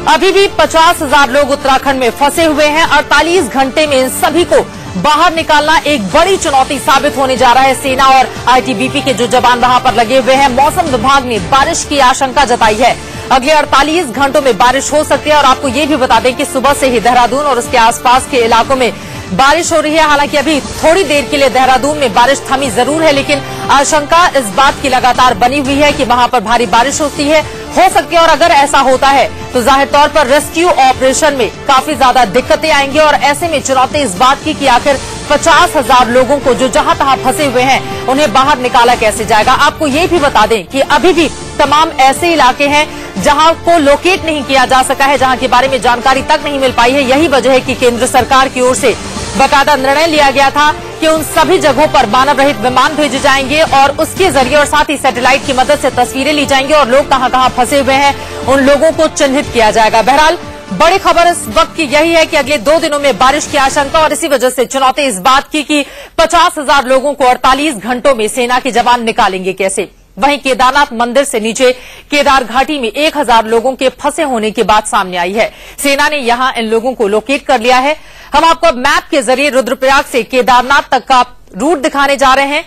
अभी भी 50,000 लोग उत्तराखंड में फंसे हुए हैं। 48 घंटे में इन सभी को बाहर निकालना एक बड़ी चुनौती साबित होने जा रहा है। सेना और आईटीबीपी के जो जवान वहां पर लगे हुए हैं। मौसम विभाग ने बारिश की आशंका जताई है। अगले 48 घंटों में बारिश हो सकती है और आपको ये भी बता दें कि सुबह से ही देहरादून और उसके आसपास के इलाकों में बारिश हो रही है। हालांकि अभी थोड़ी देर के लिए देहरादून में बारिश थमी जरूर है, लेकिन आशंका इस बात की लगातार बनी हुई है कि वहां पर भारी बारिश हो सकती है और अगर ऐसा होता है तो जाहिर तौर पर रेस्क्यू ऑपरेशन में काफी ज्यादा दिक्कतें आएंगी। और ऐसे में चुनौती इस बात की कि आखिर 50,000 लोगों को जो जहां तहां फंसे हुए हैं उन्हें बाहर निकाला कैसे जाएगा। आपको ये भी बता दें कि अभी भी तमाम ऐसे इलाके हैं जहां को लोकेट नहीं किया जा सका है, जहां के बारे में जानकारी तक नहीं मिल पाई है। यही वजह है कि केंद्र सरकार की ओर से बाकायदा निर्णय लिया गया था कि उन सभी जगहों पर मानव रहित विमान भेजे जाएंगे और उसके जरिए और साथ ही सैटेलाइट की मदद से तस्वीरें ली जाएंगी और लोग कहां फंसे हुए हैं उन लोगों को चिन्हित किया जाएगा। बहरहाल बड़ी खबर इस वक्त की यही है कि अगले 2 दिनों में बारिश की आशंका और इसी वजह से चुनौती इस बात की कि 50,000 लोगों को 48 घंटों में सेना के जवान निकालेंगे कैसे। वहीं केदारनाथ मंदिर से नीचे केदार घाटी में 1000 लोगों के फंसे होने की बात सामने आई है। सेना ने यहां इन लोगों को लोकेट कर लिया है। हम आपको मैप के जरिए रुद्रप्रयाग से केदारनाथ तक का रूट दिखाने जा रहे हैं।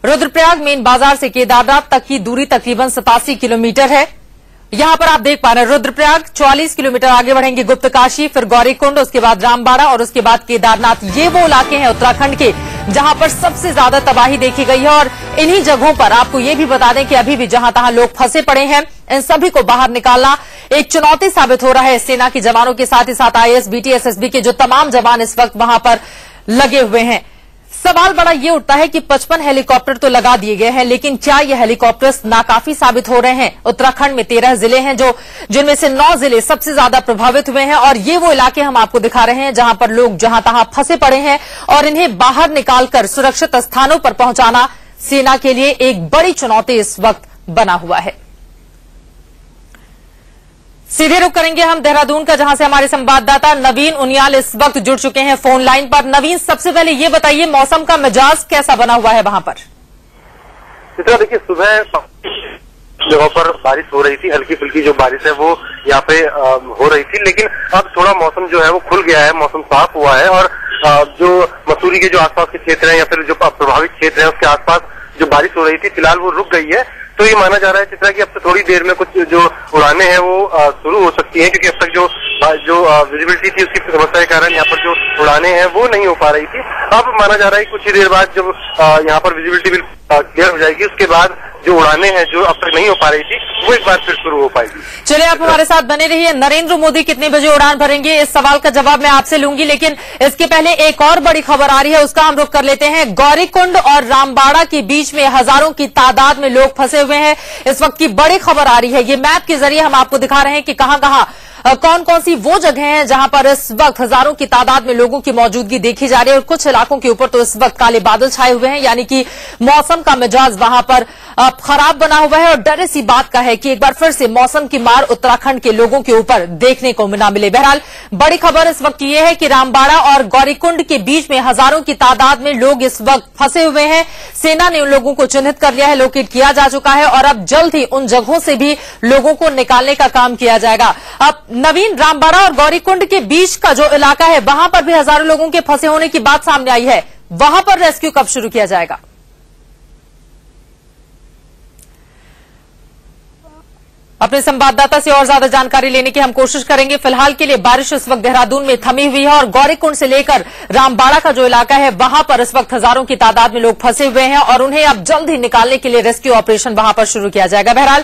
रुद्रप्रयाग मेन बाजार से केदारनाथ तक की दूरी तकरीबन 87 किलोमीटर है। यहां पर आप देख पा रहे हैं रुद्रप्रयाग 44 किलोमीटर आगे बढ़ेंगे गुप्तकाशी, फिर गौरीकुंड, उसके बाद रामबाड़ा और उसके बाद केदारनाथ। ये वो इलाके हैं उत्तराखंड के जहां पर सबसे ज्यादा तबाही देखी गई है और इन्हीं जगहों पर आपको ये भी बता दें कि अभी भी जहां तहां लोग फंसे पड़े हैं, इन सभी को बाहर निकालना एक चुनौती साबित हो रहा है। सेना के जवानों के साथ ही साथ आईएएस, बीटी, एसएसबी के जो तमाम जवान इस वक्त वहां पर लगे हुए हैं। सवाल बड़ा ये उठता है कि 55 हेलीकॉप्टर तो लगा दिए गए हैं, लेकिन क्या ये हेलीकॉप्टर्स नाकाफी साबित हो रहे हैं। उत्तराखंड में 13 जिले हैं जिनमें से 9 जिले सबसे ज्यादा प्रभावित हुए हैं और ये वो इलाके हम आपको दिखा रहे हैं जहां पर लोग जहां तहां फंसे पड़े हैं और इन्हें बाहर निकालकर सुरक्षित स्थानों पर पहुंचाना सेना के लिए एक बड़ी चुनौती इस वक्त बना हुआ है। सीधे रुख करेंगे हम देहरादून का, जहां से हमारे संवाददाता नवीन उनियाल इस वक्त जुड़ चुके हैं फोन लाइन पर। नवीन, सबसे पहले ये बताइए मौसम का मिजाज कैसा बना हुआ है वहां पर। चित्रा, देखिए सुबह जगहों पर बारिश हो रही थी, हल्की फुल्की जो बारिश है वो यहाँ पे हो रही थी, लेकिन अब थोड़ा मौसम जो है वो खुल गया है, मौसम साफ हुआ है और जो मसूरी के जो आसपास के क्षेत्र हैं या फिर जो प्रभावित क्षेत्र है उसके आसपास जो बारिश हो रही थी फिलहाल वो रुक गई है। तो ये माना जा रहा है चित्रा कि अब से थोड़ी देर में कुछ जो उड़ानें हैं वो शुरू हो सकती हैं, क्योंकि अब तक जो विजिबिलिटी थी उसकी समस्या के कारण यहाँ पर जो उड़ानें हैं वो नहीं हो पा रही थी। अब माना जा रहा है कुछ ही देर बाद जब यहाँ पर विजिबिलिटी भी क्लियर हो जाएगी उसके बाद जो उड़ानें हैं जो अब तक नहीं हो पा रही थी वो एक बार फिर शुरू हो पाएगी। चलिए, आप हमारे साथ बने रहिए। नरेंद्र मोदी कितने बजे उड़ान भरेंगे, इस सवाल का जवाब मैं आपसे लूंगी, लेकिन इसके पहले एक और बड़ी खबर आ रही है, उसका हम रुख कर लेते हैं। गौरीकुंड और रामबाड़ा के बीच में हजारों की तादाद में लोग फंसे हुए हैं। इस वक्त की बड़ी खबर आ रही है, ये मैप के जरिए हम आपको दिखा रहे हैं कि कहां कहां कौन कौन सी वो जगह हैं जहां पर इस वक्त हजारों की तादाद में लोगों की मौजूदगी देखी जा रही है और कुछ इलाकों के ऊपर तो इस वक्त काले बादल छाए हुए हैं, यानी कि मौसम का मिजाज वहां पर खराब बना हुआ है और डर इसी बात का है कि एक बार फिर से मौसम की मार उत्तराखंड के लोगों के ऊपर देखने को ना मिले। बहरहाल बड़ी खबर इस वक्त ये है कि रामबाड़ा और गौरीकुंड के बीच में हजारों की तादाद में लोग इस वक्त फंसे हुए हैं। सेना ने उन लोगों को चिन्हित कर लिया है, लोकेट किया जा चुका है और अब जल्द ही उन जगहों से भी लोगों को निकालने का काम किया जाएगा। अब नवीन, रामबाड़ा और गौरीकुंड के बीच का जो इलाका है वहां पर भी हजारों लोगों के फंसे होने की बात सामने आई है, वहां पर रेस्क्यू कब शुरू किया जाएगा? अपने संवाददाता से और ज्यादा जानकारी लेने की हम कोशिश करेंगे। फिलहाल के लिए बारिश इस वक्त देहरादून में थमी हुई है और गौरीकुंड से लेकर रामबाड़ा का जो इलाका है वहां पर इस वक्त हजारों की तादाद में लोग फंसे हुए हैं और उन्हें अब जल्द ही निकालने के लिए रेस्क्यू ऑपरेशन वहां पर शुरू किया जाएगा। बहरहाल